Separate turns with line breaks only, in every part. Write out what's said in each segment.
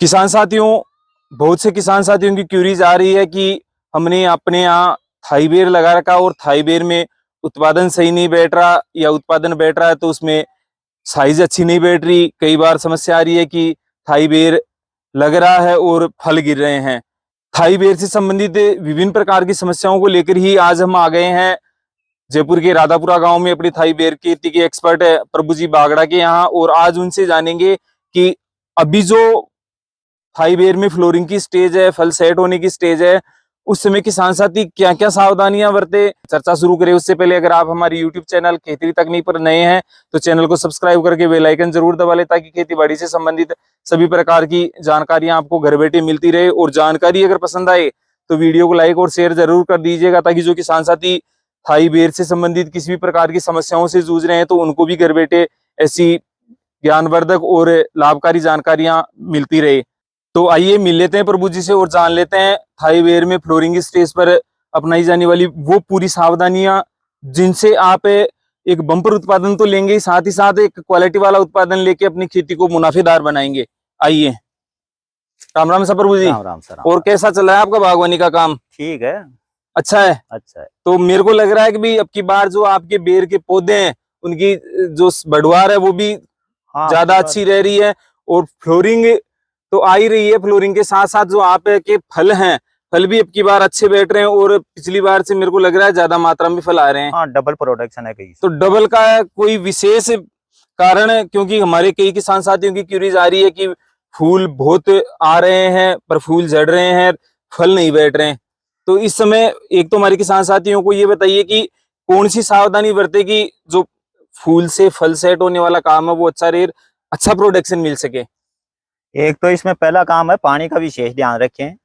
किसान साथियों, बहुत से किसान साथियों की क्यूरीज आ रही है कि हमने अपने यहाँ थाई बेर लगा रखा और थाई बेर में उत्पादन सही नहीं बैठ रहा या उत्पादन बैठ रहा है तो उसमें साइज अच्छी नहीं बैठ रही। कई बार समस्या आ रही है कि थाई बेर लग रहा है और फल गिर रहे हैं। थाई बेर से संबंधित विभिन्न प्रकार की समस्याओं को लेकर ही आज हम आ गए हैं जयपुर के राधापुरा गांव में अपनी थाई बेर खेती के एक्सपर्ट है प्रभु जी बागड़ा के यहाँ, और आज उनसे जानेंगे कि अभी जो थाई बेर में फ्लोरिंग की स्टेज है, फल सेट होने की स्टेज है, उस समय किसान साथी क्या क्या सावधानियां बरते। चर्चा शुरू करें उससे पहले अगर आप हमारे यूट्यूब चैनल खेती तकनीक पर नए हैं तो चैनल को सब्सक्राइब करके बेल आइकन जरूर दबा लें ताकि खेती बाड़ी से संबंधित सभी प्रकार की जानकारियां आपको घर बैठे मिलती रहे। और जानकारी अगर पसंद आए तो वीडियो को लाइक और शेयर जरूर कर दीजिएगा ताकि जो किसान साथी थाई बेर से संबंधित किसी भी प्रकार की समस्याओं से जूझ रहे हैं तो उनको भी घर बैठे ऐसी ज्ञानवर्धक और लाभकारी जानकारियां मिलती रहे। तो आइए मिल लेते हैं प्रभु जी से और जान लेते हैं थाई बेर में फ्लोरिंग स्टेज पर अपनाई जाने वाली वो पूरी सावधानियां जिनसे आप एक बम्पर उत्पादन तो लेंगे, साथ ही साथ एक क्वालिटी वाला उत्पादन लेके अपनी खेती को मुनाफेदार बनाएंगे। आइए। राम राम सर प्रभु जी।
राम राम सर।
और कैसा चल रहा है आपका बागवानी का काम?
ठीक है।
अच्छा है।
अच्छा है।
तो मेरे को लग रहा है कि भाई अब की बार जो आपके बेर के पौधे हैं उनकी जो बढ़वार है वो भी ज्यादा अच्छी रह रही है और फ्लोरिंग तो आ ही रही है। फ्लोरिंग के साथ साथ जो आप के फल हैं, फल भी अब की बार अच्छे बैठ रहे हैं और पिछली बार से मेरे को लग रहा है ज्यादा मात्रा में फल आ रहे हैं।
हाँ, डबल प्रोडक्शन है कहीं।
तो डबल का कोई विशेष कारण है? क्योंकि हमारे कई किसान साथियों की क्यूरीज आ रही है कि फूल बहुत आ रहे हैं पर फूल झड़ रहे हैं, फल नहीं बैठ रहे हैं। तो इस समय एक तो हमारे किसान साथियों को ये बताइए कि कौन सी सावधानी बरते कि जो फूल से फल सेट होने वाला काम है वो अच्छा रहे, अच्छा प्रोडक्शन मिल सके।
एक तो इसमें पहला काम है पानी का विशेष ध्यान रखें।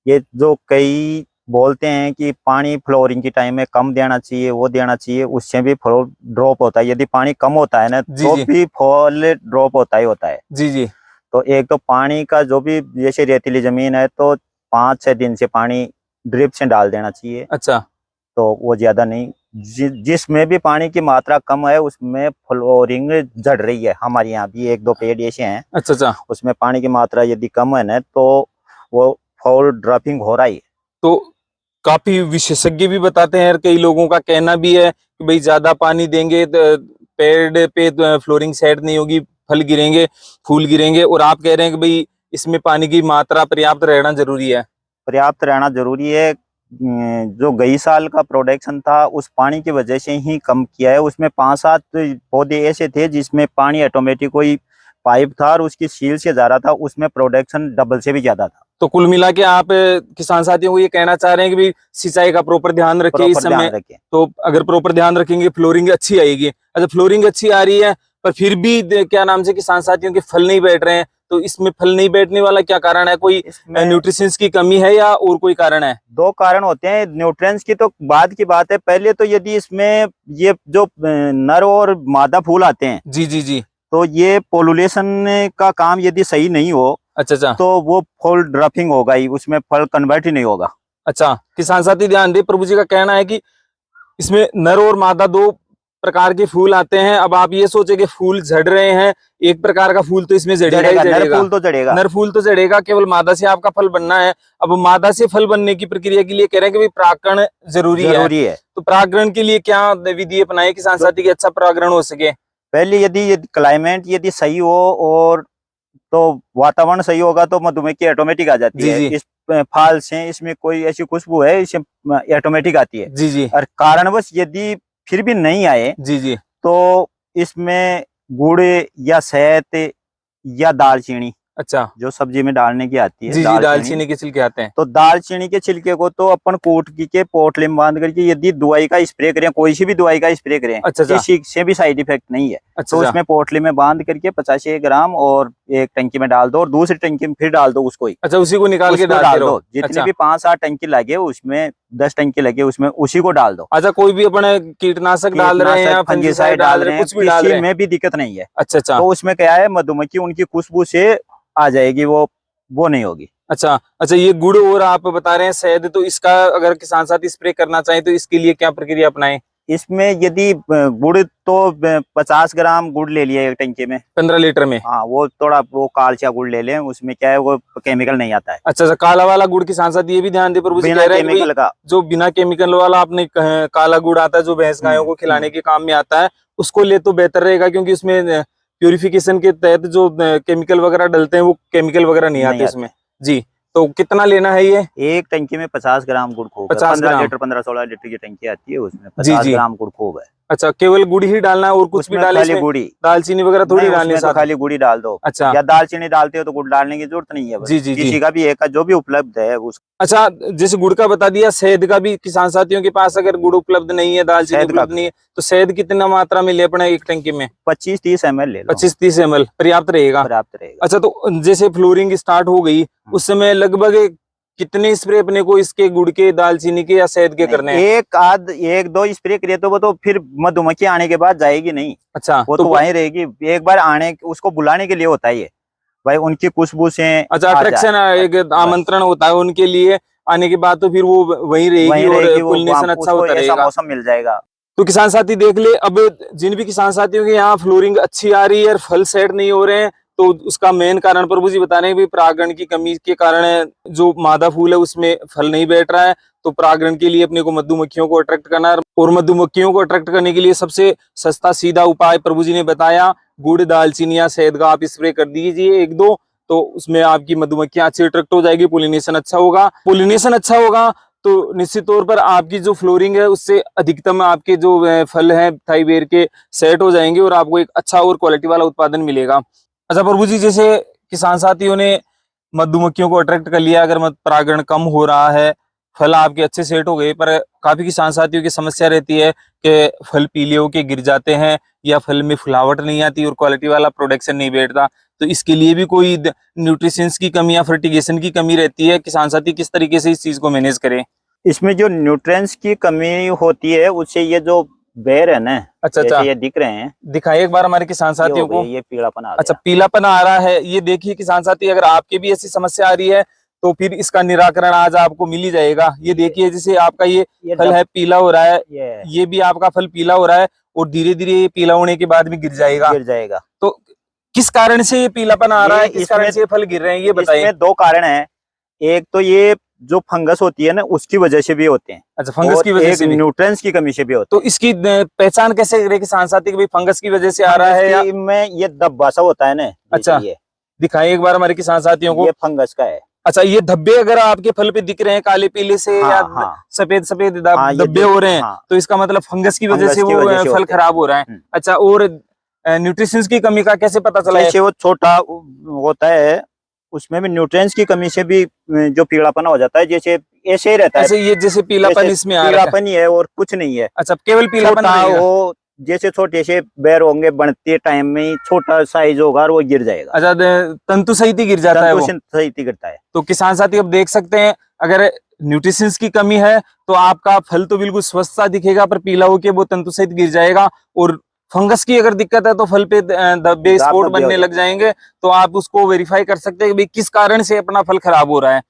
ये जो कई बोलते हैं कि पानी फ्लोरिंग के टाइम में कम देना चाहिए, वो देना चाहिए, उससे भी फल ड्रॉप होता है। यदि पानी कम होता है ना तो भी फल ड्रॉप होता है।
जी जी। तो
एक तो पानी का जो भी, जैसे रेतीली जमीन है तो 5-6 दिन से पानी ड्रिप से डाल देना चाहिए।
अच्छा।
तो वो ज्यादा नहीं, जिसमें भी पानी की मात्रा कम है उसमें फ्लोरिंग झड़ रही है। हमारे यहाँ भी 1-2 पेड़ ऐसे हैं।
अच्छा अच्छा।
उसमें पानी की मात्रा यदि कम है ना तो वो फॉल ड्रॉपिंग हो रहा है।
तो काफी विशेषज्ञ भी बताते हैं, कई लोगों का कहना भी है कि भाई ज्यादा पानी देंगे तो पेड़ पे फ्लोरिंग सेट नहीं होगी, फल गिरेंगे, फूल गिरेंगे। और आप कह रहे हैं कि भाई इसमें पानी की मात्रा पर्याप्त रहना जरूरी है।
पर्याप्त रहना जरूरी है। जो गई साल का प्रोडक्शन था उस पानी की वजह से ही कम किया है। उसमें 5-7 पौधे ऐसे थे जिसमें पानी ऑटोमेटिक कोई पाइप था और उसकी सील से जा रहा था, उसमें प्रोडक्शन डबल से भी ज्यादा था।
तो कुल मिला के आप किसान साथियों को ये कहना चाह रहे हैं कि भाई सिंचाई का प्रॉपर ध्यान रखें इस समय। तो अगर प्रॉपर ध्यान रखेंगे फ्लोरिंग अच्छी आएगी। अच्छा, फ्लोरिंग अच्छी आ रही है पर फिर भी क्या नाम से किसान साथियों के फल नहीं बैठ रहे हैं, तो इसमें फल नहीं बैठने वाला क्या कारण है? कोई न्यूट्रिशंस की कमी है या और कोई कारण है?
2 कारण होते हैं। न्यूट्रिएंट्स की तो बाद की बात है। पहले तो यदि इसमें ये जो नर और मादा फूल आते हैं,
जी जी जी,
तो ये पोलुलेशन का काम यदि सही नहीं हो,
अच्छा अच्छा,
तो वो फल ड्रॉपिंग होगा ही, उसमें फल कन्वर्ट ही नहीं होगा।
अच्छा, किसान साथी ध्यान दे, प्रभु जी का कहना है कि इसमें नर और मादा 2 प्रकार के फूल आते हैं। अब आप ये सोचे कि फूल झड़ रहे हैं, एक प्रकार का फूल तो इसमें झड़ेगा ही झड़ेगा।
नर फूल तो झड़ेगा,
नर फूल तो झड़ेगा, केवल मादा से आपका फल बनना है। अब मादा से फल बनने की प्रक्रिया के लिए कह रहे हैं कि परागण जरूरी है। तो परागण के लिए क्या विधि अपनाए किसान साथी की अच्छा परागण हो सके?
पहले यदि क्लाइमेट यदि सही हो और तो वातावरण सही होगा तो मधुमक्खी ऑटोमेटिक आ जाती है। इस फाल से इसमें कोई ऐसी खुशबू है, इसे ऑटोमेटिक आती है।
जी जी।
और कारणवश यदि फिर भी नहीं आए
जी जी,
तो इसमें गुड़ या शहद या दालचीनी,
अच्छा,
जो सब्जी में डालने की आती है,
जी जी, दालचीनी के छिलके आते हैं।
तो दालचीनी के छिलके को तो अपन कूट के पोटली में बांध करके यदि दवाई का स्प्रे करें, कोई सी भी दवाई का स्प्रे करें,
अच्छा,
किसी से भी साइड इफेक्ट नहीं है।
अच्छा,
तो उसमें पोटली में बांध करके 85 ग्राम और एक टंकी में डाल दो और दूसरी टंकी में फिर डाल दो उसको ही।
अच्छा, उसी को निकाल के
डाल दो। जितने भी 5-7 टंकी लगे उसमें 10 टंकी लगे उसमें उसी को डाल दो।
अच्छा, कोई भी अपने कीटनाशक डाल रहे हैं या फंगिसाइड डाल रहे हैं, कुछ भी डाल रहे हैं,
में भी दिक्कत नहीं है।
अच्छा अच्छा।
तो उसमें क्या है, मधुमक्खी उनकी खुशबू से आ जाएगी, वो नहीं होगी।
अच्छा अच्छा, ये गुड़ और आप बता रहे हैं शहद, तो इसका अगर किसान साथी स्प्रे करना चाहे तो इसके लिए क्या प्रक्रिया अपनाएं?
इसमें यदि गुड़ तो 50 ग्राम गुड़ ले लिया एक टंकी में,
15 लीटर में।
हाँ वो थोड़ा वो कालचा गुड़ ले लें, उसमें क्या है वो केमिकल नहीं आता है।
अच्छा, काला वाला गुड़ के साथ साथ ये भी ध्यान दे प्रभु जी,
बिना
कह रहे हैं कि
केमिकल का,
जो बिना केमिकल वाला आपने काला गुड़ आता है जो भैंस गायों को खिलाने के काम में आता है, उसको ले तो बेहतर रहेगा, क्योंकि उसमें प्यूरिफिकेशन के तहत जो केमिकल वगैरह डलते हैं वो केमिकल वगैरह नहीं आते उसमें। जी, तो कितना लेना है ये?
एक टंकी में 50 ग्राम गुड़ खूब है।
50
15
ग्राम।
लीटर 15-16 लीटर की टंकी आती है, उसमें
जी
50
जी।
ग्राम गुड़ खूब है।
अच्छा, केवल गुड़ ही डालना है और कुछ भी
उसमें
डाले
खाली
इसमें?
गुड़ी,
दालचीनी वगैरह थोड़ी
नहीं
डालने
उसमें तो
साथ?
खाली गुड़ी डाल दो।
अच्छा
या दालचीनी डालते हो तो गुड़ डालने की जरूरत नहीं है, बस
जी जी जी।
किसी का भी एक का जो भी उपलब्ध है उस
अच्छा, जैसे गुड़ का बता दिया, शहद का भी किसान साथियों के पास अगर गुड़ उपलब्ध नहीं है, दालचीनी
शहद का
उपलब्ध नहीं है, तो शहद कितना मात्रा में ले अपना एक टंकी में?
25-30 ml ले लो,
25-30 ml पर्याप्त रहेगा।
पर्याप्त रहेगा।
अच्छा, तो जैसे फ्लोरिंग स्टार्ट हो गई उस समय लगभग कितने स्प्रे अपने को इसके गुड़ के, दालचीनी के या शहद के करने हैं?
एक दो स्प्रे करे तो वो तो फिर मधुमक्खी आने के बाद जाएगी नहीं,
अच्छा,
वो तो वहीं रहेगी। एक बार आने उसको बुलाने के लिए होता है ये, भाई उनकी खुशबू से
अच्छा, अट्रैक्शन, एक आमंत्रण होता है उनके लिए आने के बाद, तो फिर वो वहीं रहेगी और पोलिनेशन अच्छा होता
ऐसा
रहेगा।
मौसम मिल जाएगा।
तो किसान साथी देख ले, अब जिन भी किसान साथियों के यहाँ फ्लोरिंग अच्छी आ रही है और फल सेट नहीं हो रहे हैं, तो उसका मेन कारण प्रभु जी बता रहे हैं, परागण की कमी के कारण जो मादा फूल है उसमें फल नहीं बैठ रहा है। तो परागण के लिए अपने को मधुमक्खियों को अट्रैक्ट करना है, और मधुमक्खियों को अट्रैक्ट करने के लिए सबसे सस्ता सीधा उपाय प्रभु जी ने बताया, गुड़, दालचीनी या शहद का आप स्प्रे कर दीजिए एक दो, तो उसमें आपकी मधुमक्खियां अच्छी अट्रैक्ट हो जाएगी, पोलिनेशन अच्छा होगा। पोलिनेशन अच्छा होगा तो निश्चित तौर पर आपकी जो फ्लोरिंग है उससे अधिकतम आपके जो फल हैं थाई बेर के सेट हो जाएंगे और आपको एक अच्छा और क्वालिटी वाला उत्पादन मिलेगा। अच्छा प्रभु जी, जैसे किसान साथियों ने मधुमक्खियों को अट्रैक्ट कर लिया, अगर मत परागण कम हो रहा है, फल आपके अच्छे सेट हो गए, पर काफी किसान साथियों की समस्या रहती है कि फल पीले होके गिर जाते हैं या फल में फुलावट नहीं आती और क्वालिटी वाला प्रोडक्शन नहीं बैठता, तो इसके लिए भी कोई न्यूट्रिशंस की कमी या फर्टिगेशन की कमी रहती है, किसान साथी किस तरीके से इस चीज को मैनेज करें?
इसमें जो न्यूट्रिएंट्स की कमी होती है उससे ये जो बेर है ना,
अच्छा
जैसे
अच्छा,
ये दिख रहे हैं,
दिखाइए एक बार हमारे किसान साथियों को।
ये पीलापन आ
अच्छा,
गया।
पीलापन आ रहा है, ये देखिए किसान साथी, अगर आपके भी ऐसी समस्या आ रही है तो फिर इसका निराकरण आज आपको मिल ही जाएगा। ये देखिए, जैसे आपका ये फल है पीला हो रहा है, ये भी आपका फल पीला हो रहा है और धीरे धीरे ये पीला होने के बाद भी गिर जाएगा। तो किस कारण से ये पीलापन आ रहा है, किस कारण से ये फल गिर रहे हैं, ये बताइए।
इसमें दो कारण हैं, एक तो ये जो फंगस होती है ना उसकी वजह से भी होते हैं।
अच्छा, फंगस की वजह से भी,
न्यूट्रिएंट्स की कमी से भी होते
तो इसकी पहचान कैसे करें किसान साथी कि भाई फंगस की वजह से आ रहा है या?
में ये धब्बा सा होता है ना,
अच्छा,
ये
दिखाइए एक बार हमारे किसान साथियों को।
ये फंगस का है।
अच्छा, ये धब्बे अगर आपके फल पे दिख रहे हैं काले पीले से,
हाँ,
या
हाँ,
सफेद सफेद
ये
धब्बे हो रहे हैं,
हाँ,
तो इसका मतलब फंगस की वजह से वो फल
होते हैं।
खराब हो रहा है। अच्छा, और न्यूट्रिशंस की कमी का कैसे पता चला है?
जैसे वो छोटा होता है उसमें भी न्यूट्रिएंट्स की कमी से भी जो पीलापन हो जाता है, जैसे ऐसे ही रहता है,
ऐसे ये जैसे पीलापन इसमें आ रहा है,
पीलापन ही है और कुछ नहीं है।
अच्छा, केवल पीलापन रहेगा।
वो जैसे छोटे से बेर होंगे, बढ़ते टाइम में ही छोटा साइज होगा और वो गिर जाएगा।
अच्छा, तंतु सहित ही गिर जाता है वो,
सहित ही गिरता है।
तो किसान साथी अब देख सकते हैं, अगर न्यूट्रिशंस की कमी है तो आपका फल तो बिल्कुल स्वस्थ सा दिखेगा, पर पीला होके वो तंतु सहित गिर जाएगा। और फंगस की अगर दिक्कत है तो फल पे धब्बे, स्पॉट बनने लग जाएंगे, तो आप उसको वेरीफाई कर सकते हैं कि भाई किस कारण से अपना फल खराब हो रहा है।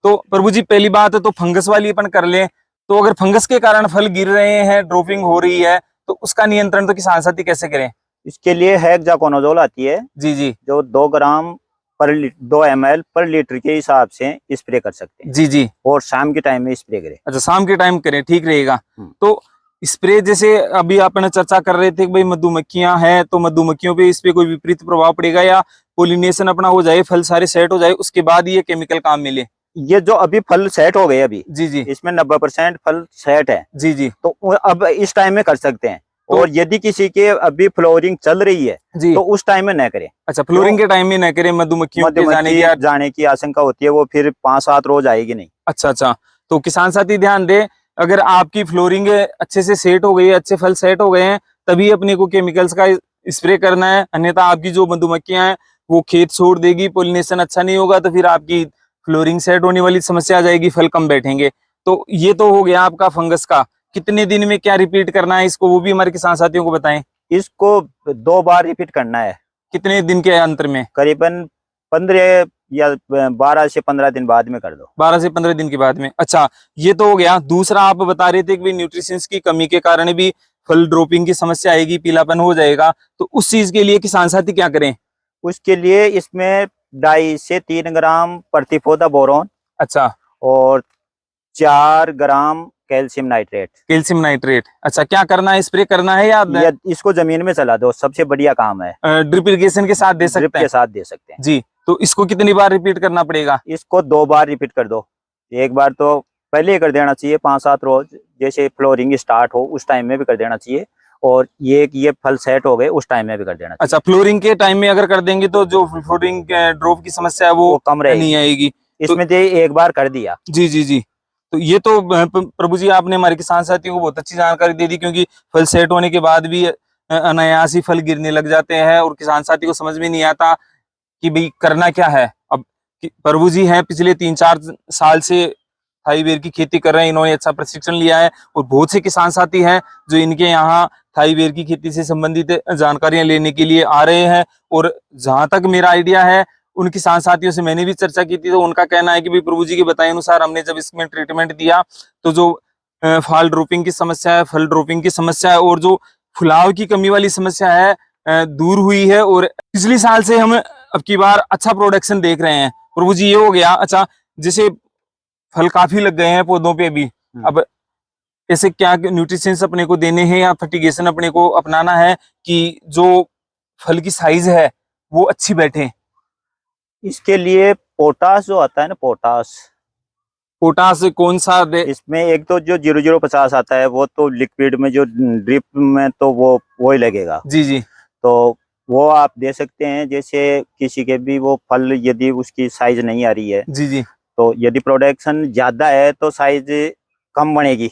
तो प्रभु जी, पहली बात है तो फंगस वाली अपन कर लें, तो अगर फंगस के कारण फल गिर रहे हैं, ड्रॉपिंग हो रही है, तो उसका नियंत्रण तो किसान साथी कैसे करें?
इसके लिए हेक्साकोनाजोल आती है
जी जी, जो
2 ग्राम 2 ml पर लीटर के हिसाब से स्प्रे कर सकते हैं।
जी जी,
और शाम के टाइम में स्प्रे करें।
अच्छा, शाम के टाइम करें, ठीक रहेगा। तो स्प्रे, जैसे अभी आपने चर्चा कर रहे थे कि भाई मधुमक्खियां हैं, तो मधुमक्खियों पे इस पे कोई विपरीत प्रभाव पड़ेगा या पोलिनेशन अपना हो जाए, फल सारे सेट हो जाए, उसके बाद ये केमिकल काम मिले?
ये जो अभी फल सेट हो गए अभी,
जी जी,
इसमें 90% फल सेट है।
जी जी,
तो अब इस टाइम में कर सकते हैं।
तो,
और यदि किसी के अभी फ्लोरिंग चल रही है
जी,
तो उस टाइम में न करें।
अच्छा, फ्लोरिंग के टाइम में न करें, मधुमक्खियों के
जाने की आशंका होती है, वो फिर 5-7 रोज आएगी नहीं।
अच्छा अच्छा, तो किसान साथी ध्यान दे, अगर आपकी फ्लोरिंग अच्छे से सेट हो गई है, अच्छे फल सेट हो गए हैं, तभी अपने को केमिकल्स का स्प्रे करना है, अन्यथा आपकी जो मधुमक्खियां हैं वो खेत छोड़ देगी, पोलिनेशन अच्छा नहीं होगा, तो फिर आपकी फ्लोरिंग सेट होने वाली समस्या आ जाएगी, फल कम बैठेंगे। तो ये तो हो गया आपका फंगस का। कितने दिन में क्या रिपीट करना है इसको, वो भी हमारे किसान साथियों को बताएं।
इसको 2 बार रिपीट करना है।
कितने दिन के अंतर में?
करीबन 15 या 12 से 15 दिन बाद में कर दो।
12 से 15 दिन के बाद में। अच्छा, ये तो हो गया। दूसरा आप बता रहे थे कि न्यूट्रिशंस की कमी के कारण भी फल ड्रॉपिंग की समस्या आएगी, पीलापन हो जाएगा, तो उस चीज के लिए किसान साथी क्या करें?
उसके लिए इसमें 2.5 से 3 ग्राम प्रति पौधा बोरोन।
अच्छा,
और 4 ग्राम कैल्शियम नाइट्रेट।
Calcium nitrate. अच्छा, क्या करना है, स्प्रे करना है या
इसको जमीन में चला दो, सबसे बढ़िया काम है।
ड्रिप इरिगेशन के साथ दे
ड्रिप
सकते
के
हैं?
साथ दे सकते हैं
जी। तो इसको कितनी बार रिपीट करना पड़ेगा?
इसको 2 बार रिपीट कर दो। एक बार तो पहले ही कर देना चाहिए 5-7 रोज, जैसे फ्लोरिंग स्टार्ट हो उस टाइम में भी कर देना चाहिए, और ये फल सेट हो गए उस टाइम में भी कर देना चाहिए।
अच्छा, फ्लोरिंग के टाइम में अगर कर देंगे तो जो फ्लोरिंग ड्रॉप की समस्या है वो
कम रहेगी,
नहीं आएगी।
इसमें जो एक बार कर दिया।
जी जी जी। तो ये तो प्रभु जी आपने हमारे किसान साथियों को बहुत अच्छी जानकारी दे दी, क्योंकि फल सेट होने के बाद भी अनायास ही फल गिरने लग जाते हैं और किसान साथी को समझ में नहीं आता कि भाई करना क्या है। अब प्रभु जी हैं, पिछले 3-4 साल से थाई बेर की खेती कर रहे हैं, इन्होंने अच्छा प्रशिक्षण लिया है, और बहुत से किसान साथी हैं जो इनके यहाँ थाई बेर की खेती से संबंधित जानकारियां लेने के लिए आ रहे हैं। और जहां तक मेरा आइडिया है, उन किसान साथियों से मैंने भी चर्चा की थी, तो उनका कहना है कि भाई प्रभु जी के बताए अनुसार हमने जब इसमें ट्रीटमेंट दिया तो जो फॉल ड्रॉपिंग की समस्या है, फल ड्रॉपिंग की समस्या है, और जो फुलाव की कमी वाली समस्या है दूर हुई है, और पिछले साल से हम अब की बार अच्छा प्रोडक्शन देख रहे हैं। प्रभु जी, ये हो गया। अच्छा, जैसे फल काफी लग गए हैं पौधों पे भी, अब ऐसे क्या न्यूट्रिशंस अपने को देने हैं या फर्टिगेशन अपने को अपनाना है कि जो फल की साइज है वो अच्छी बैठे?
इसके लिए पोटास जो आता है ना,
पोटास कौन सा दे?
इसमें एक तो जो 0050 आता है वो तो लिक्विड में, जो ड्रिप में तो वो ही लगेगा।
जी जी।
तो वो आप दे सकते हैं। जैसे किसी के भी वो फल यदि उसकी साइज नहीं आ रही है,
जी जी।
तो यदि प्रोडक्शन ज्यादा है तो साइज कम बनेगी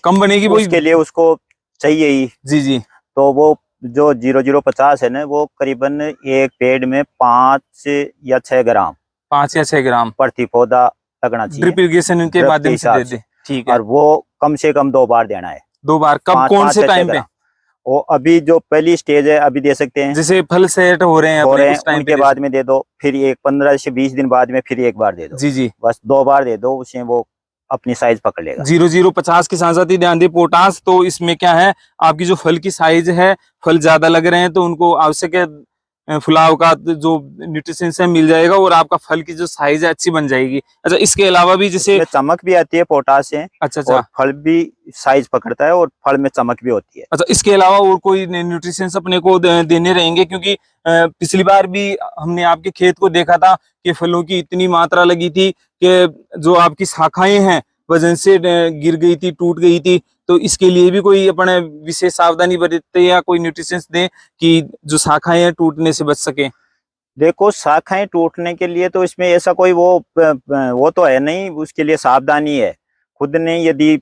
वही।
उसके लिए उसको चाहिए ही।
जी जी।
तो वो जो 0050 है ना, वो करीबन एक पेड़ में 5 या 6 ग्राम
5 या 6 ग्राम
प्रति पौधा लगना चाहिए,
ड्रिप इरिगेशन के
ड्रिप
माध्यम से दे दे। ठीक है।
और वो कम से कम 2 बार देना है।
2 बार कब,
5
कौन से
5
टाइम पे?
वो अभी जो पहली स्टेज है अभी दे सकते हैं,
जैसे फल सेट हो रहे हैं अपने उस टाइम
उनके बाद में दे दो। फिर एक 15 से 20 दिन बाद में फिर एक बार दे दो।
जी जी।
बस 2 बार दे दो, उससे वो अपनी साइज पकड़ लेगा।
0050 के साथ साथ ही ध्यान दे पोटास। तो इसमें क्या है, आपकी जो फल की साइज है, फल ज्यादा लग रहे हैं तो उनको आवश्यक फुलाव का जो न्यूट्रिशंस है मिल जाएगा, और आपका फल की जो साइज है अच्छी बन जाएगी। अच्छा, इसके अलावा भी जैसे
चमक भी आती है पोटास से।
अच्छा
और फल भी साइज पकड़ता है और फल में चमक भी होती है।
अच्छा, इसके अलावा और कोई न्यूट्रिशंस अपने को देने रहेंगे? क्योंकि पिछली बार भी हमने आपके खेत को देखा था कि फलों की इतनी मात्रा लगी थी कि जो आपकी शाखाएं हैं वजन से गिर गई थी, टूट गई थी। तो इसके लिए भी कोई अपने विशेष सावधानी बरते या कोई न्यूट्रिशंस दें कि जो शाखाएं हैं टूटने से बच सके?
देखो, शाखाएं टूटने के लिए तो इसमें ऐसा कोई वो तो है नहीं, उसके लिए सावधानी है। खुद ने यदि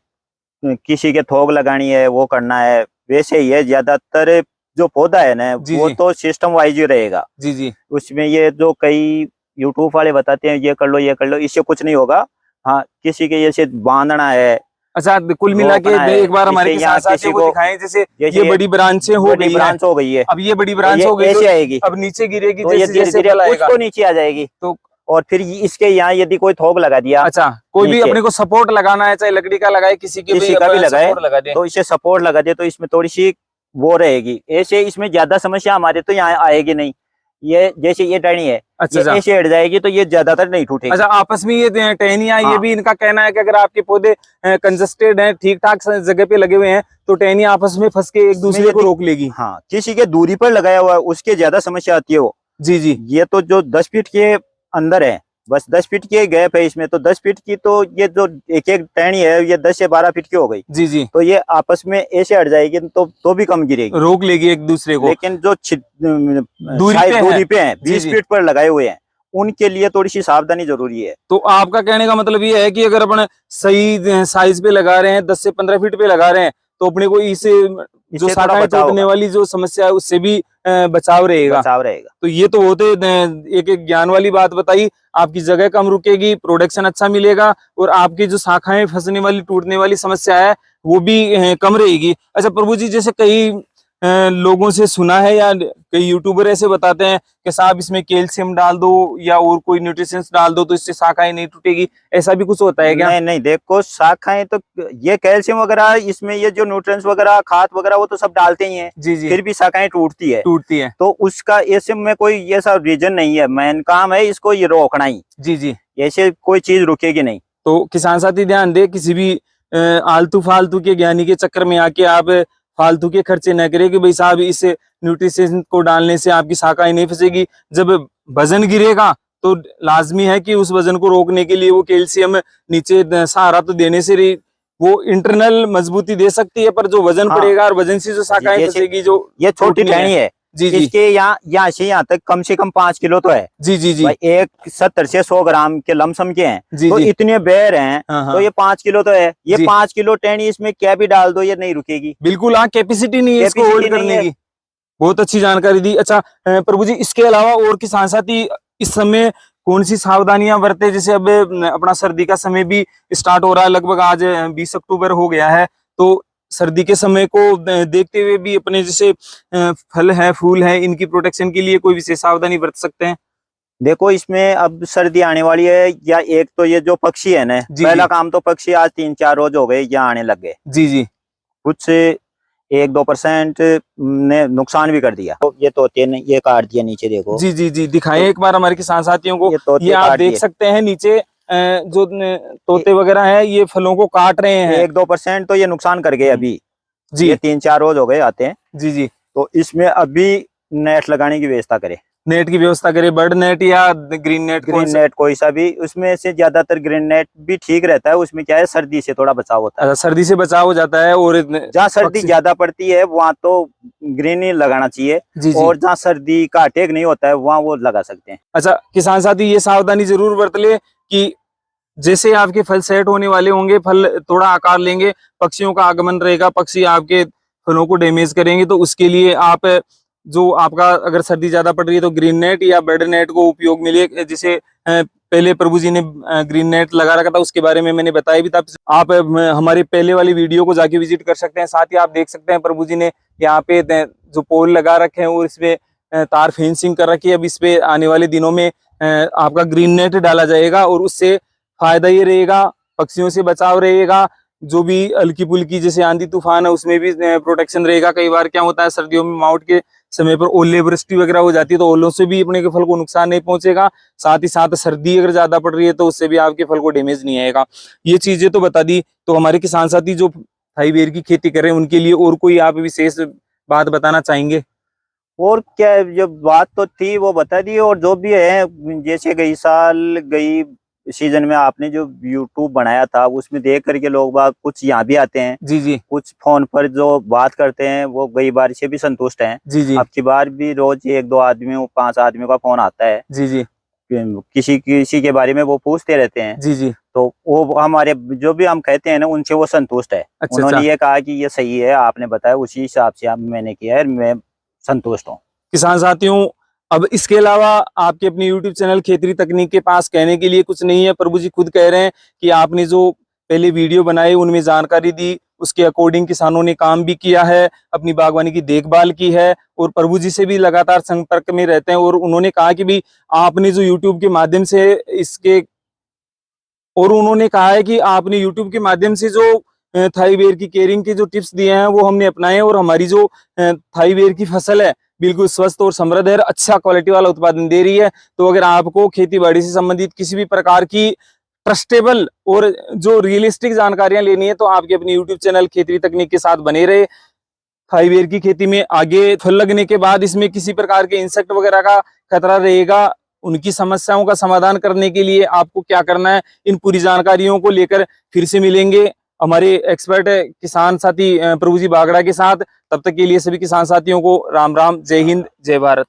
किसी के थोक लगानी है वो करना है, वैसे ही है। ज्यादातर जो पौधा है ना वो तो सिस्टम वाइज ही रहेगा।
जी जी।
उसमें ये जो कई यूट्यूब वाले बताते हैं ये कर लो ये कर लो, इससे कुछ नहीं होगा। हाँ, किसी के जैसे बांधना है।
अच्छा, कुल मिला के एक बार हमारे किसान साथियों को दिखाएं, जैसे ये बड़ी ब्रांचें हो गई है, अब ये बड़ी ब्रांच हो गई
ऐसे आएगी,
अब नीचे गिरेगी,
तो
जैसे जैसे
उसको नीचे आ जाएगी। तो और फिर इसके यहाँ यदि कोई थोक लगा दिया,
अच्छा, कोई भी अपने को सपोर्ट लगाना है, चाहे लकड़ी का लगाए, किसी का भी लगाए, लगा दे,
तो इसे सपोर्ट लगा दे तो इसमें थोड़ी सी वो रहेगी। ऐसे इसमें ज्यादा समस्या हमारे तो यहाँ आएगी नहीं। ये जैसे ये टहनी है,
अच्छा,
ये ऐसे हट जाएगी तो ये ज्यादातर नहीं टूटेगी।
अच्छा, आपस में ये टहनियां, ये भी इनका कहना है कि अगर आपके पौधे कंजस्टेड हैं, ठीक ठाक जगह पे लगे हुए हैं, तो टहनियां आपस में फंस के एक दूसरे को रोक लेगी।
हाँ, किसी के दूरी पर लगाया हुआ है उसके ज्यादा समस्या आती है वो।
जी जी।
ये तो जो 10 फीट के अंदर है, बस 10 फीट के गैप है इसमें, तो 10 फीट की तो ये जो एक टहनी है ये 10 से 12 फीट की हो गई।
जी जी।
तो ये आपस में ऐसे हट जाएगी तो भी कम गिरेगी,
रोक लेगी एक दूसरे को।
लेकिन जो
दूरी
पे है 20 फीट पर लगाए हुए हैं, उनके लिए थोड़ी सी सावधानी जरूरी है।
तो आपका कहने का मतलब ये है कि अगर अपन सही साइज पे लगा रहे हैं, 10 से 15 फीट पे लगा रहे हैं, तो अपने को इसे जो शाखाएं टूटने वाली जो समस्या है उससे भी बचाव रहेगा। तो ये तो होते एक ज्ञान वाली बात बताई। आपकी जगह कम रुकेगी, प्रोडक्शन अच्छा मिलेगा, और आपकी जो शाखाएं फंसने वाली, टूटने वाली समस्या है वो भी कम रहेगी। अच्छा प्रभु जी, जैसे कई लोगों से सुना है या कई यूट्यूबर ऐसे बताते हैं कि साहब इसमें कैल्शियम डाल दो या और कोई न्यूट्रिशंस डाल दो तो इससे शाखाएं नहीं टूटेगी, ऐसा भी कुछ होता है क्या?
नहीं नहीं, देखो शाखाएं तो ये कैल्शियम वगैरह इसमें ये जो न्यूट्रिएंट्स वगैरह खाद वगैरह वो तो सब डालते ही हैं,
जी जी,
फिर भी शाखाएं टूटती है।
टूटती है।
तो उसका ऐसे में कोई ये सब रीजन नहीं है, मेन काम है इसको ये रोकना ही,
जी जी,
ऐसे कोई चीज रुकेगी नहीं।
तो किसान साथी ध्यान दे, किसी भी आलतू फालतू के ज्ञानी के चक्कर में आके आप फालतू के खर्चे न करें कि भाई साहब इस न्यूट्रिशन को डालने से आपकी शाखाएं नहीं फंसेगी। जब वजन गिरेगा तो लाजमी है कि उस वजन को रोकने के लिए वो कैल्शियम नीचे सहारा तो देने से वो इंटरनल मजबूती दे सकती है, पर जो वजन
हाँ,
पड़ेगा और वजन से जो शाखाएं
जैसे
फंसेगी, जो
ये छोटी
टूटनी
टहनी है,
जी जी
इसके यहाँ से यहाँ तक कम से कम 5 किलो तो है
जी जी जी
भाई, एक 70 से 100 ग्राम के लमसम के हैं,
जी
तो
जी,
इतने बेर हैं,
हाँ हाँ,
तो ये 5 किलो तो है, ये
जी।
5 किलो टहनी इसमें क्या भी डाल दो ये नहीं रुकेगी,
बिल्कुल, हाँ, कैपेसिटी नहीं है इसको
कैपेसिटी
होल्ड
नहीं
करने
है।
की। बहुत अच्छी जानकारी दी। अच्छा प्रभु जी, इसके अलावा और किसान साथी इस समय कौन सी सावधानियां बरते? जैसे अब अपना सर्दी का समय भी स्टार्ट हो रहा है, लगभग आज 20 अक्टूबर हो गया है, तो सर्दी के समय को देखते हुए भी अपने जैसे फल है, फूल है, इनकी प्रोटेक्शन के लिए कोई विशेष सावधानी बरत सकते हैं?
देखो इसमें अब सर्दी आने वाली है, या एक तो ये जो पक्षी है ना,
जी
पहला
जी,
काम तो पक्षी आज 3-4 रोज हो गए यहाँ आने लग गए,
जी जी,
कुछ 1-2% ने नुकसान भी कर दिया। तो ये तोते ने ये काट दिया, नीचे देखो,
जी जी जी, दिखाएं एक बार हमारे किसान साथियों को।
ये तोते
ये आप
काट
देख
दिए,
सकते हैं नीचे जो तोते वगैरह हैं ये फलों को काट रहे हैं।
1-2% तो ये नुकसान कर गए अभी,
जी
ये 3-4 रोज हो गए आते हैं,
जी जी,
तो इसमें अभी नेट लगाने की व्यवस्था करें,
नेट की व्यवस्था करें, बर्ड नेट या ग्रीन नेट? कौन
ग्रीन
सा?
नेट कोई सा भी, उसमें से ज्यादातर ग्रीन नेट भी ठीक रहता है, उसमें क्या है सर्दी से थोड़ा बचाव होता है,
अच्छा, सर्दी से बचाव हो जाता है। और
जहाँ सर्दी
पक्षी-
ज्यादा पड़ती है वहाँ तो ग्रीन ही लगाना चाहिए,
जी जी,
और जहाँ सर्दी का अटैक नहीं होता है वहाँ वो लगा सकते हैं।
अच्छा किसान साथी ये सावधानी जरूर बरत ले कि जैसे आपके फल सेट होने वाले होंगे, फल थोड़ा आकार लेंगे, पक्षियों का आगमन रहेगा, पक्षी आपके फलों को डैमेज करेंगे, तो उसके लिए आप जो आपका अगर सर्दी ज्यादा पड़ रही है तो ग्रीन नेट या बर्ड नेट को उपयोग में लिए, जैसे पहले प्रभु जी ने ग्रीन नेट लगा रखा था, उसके बारे में मैंने बताया भी था। आप हमारे पहले वाली वीडियो को जाके विजिट कर सकते हैं। साथ ही आप देख सकते हैं प्रभु जी ने यहाँ पे जो पोल लगा रखे हैं और इसमें तार फेंसिंग कर रखी है। अब इस पे आने वाले दिनों में आपका ग्रीन नेट डाला जाएगा और उससे फायदा ये रहेगा, पक्षियों से बचाव रहेगा, जो भी हल्की फुल्की जैसे आंधी तूफान है उसमें भी प्रोटेक्शन रहेगा। कई बार क्या होता है सर्दियों में माउट के समय पर ओले वृष्टि वगैरह हो जाती है, तो ओलों से भी अपने के फल को नुकसान नहीं पहुंचेगा। साथ ही साथ सर्दी अगर ज्यादा पड़ रही है तो उससे भी आपके फल को डैमेज नहीं आएगा। ये चीजें तो बता दी। तो हमारे किसान साथी जो थाई बेर की खेती कर रहे हैं उनके लिए और कोई आप विशेष बात बताना चाहेंगे?
और क्या, जो बात तो थी वो बता दी, और जो भी है जैसे गई साल गई सीजन में आपने जो यूट्यूब बनाया था उसमें देख करके लोग बाग कुछ यहाँ भी आते हैं,
जी जी,
कुछ फोन पर जो बात करते हैं वो गई बार से भी संतुष्ट हैं।
जी जी,
अब की बार भी रोज 1-2 आदमी 5 आदमियों का फोन आता है,
जी जी,
किसी किसी के बारे में वो पूछते रहते हैं,
जी जी,
तो वो हमारे जो भी हम कहते हैं ना उनसे वो संतुष्ट है।
अच्छा
उन्होंने
अच्छा।
ये कहा कि ये सही है, आपने बताया उसी हिसाब से मैंने किया है, मैं संतुष्ट हूँ।
किसान साथियों, अब इसके अलावा आपके अपने YouTube चैनल खेतरी तकनीक के पास कहने के लिए कुछ नहीं है। प्रभु जी खुद कह रहे हैं कि आपने जो पहले वीडियो बनाए उनमें जानकारी दी, उसके अकॉर्डिंग किसानों ने काम भी किया है, अपनी बागवानी की देखभाल की है और प्रभु जी से भी लगातार संपर्क में रहते हैं। और उन्होंने कहा कि भी आपने जो YouTube के माध्यम से इसके और उन्होंने कहा है कि आपने YouTube के माध्यम से जो थाई बेर की केयरिंग के जो टिप्स दिए हैं वो हमने अपनाए हैं और हमारी जो थाई बेर की फसल है बिल्कुल स्वस्थ और समृद्ध है, अच्छा क्वालिटी वाला उत्पादन दे रही है। तो अगर आपको खेती बाड़ी से संबंधित किसी भी प्रकार की ट्रस्टेबल और जो रियलिस्टिक जानकारियां लेनी है तो आपके अपने YouTube चैनल खेतरी तकनीक के साथ बने रहे। थाई बेर की खेती में आगे फल लगने के बाद इसमें किसी प्रकार के इंसेक्ट वगैरह का खतरा रहेगा, उनकी समस्याओं का समाधान करने के लिए आपको क्या करना है, इन पूरी जानकारियों को लेकर फिर से मिलेंगे हमारे एक्सपर्ट किसान साथी प्रभु जी बागड़ा के साथ। तब तक के लिए सभी किसान साथियों को राम राम, जय हिंद, जय भारत।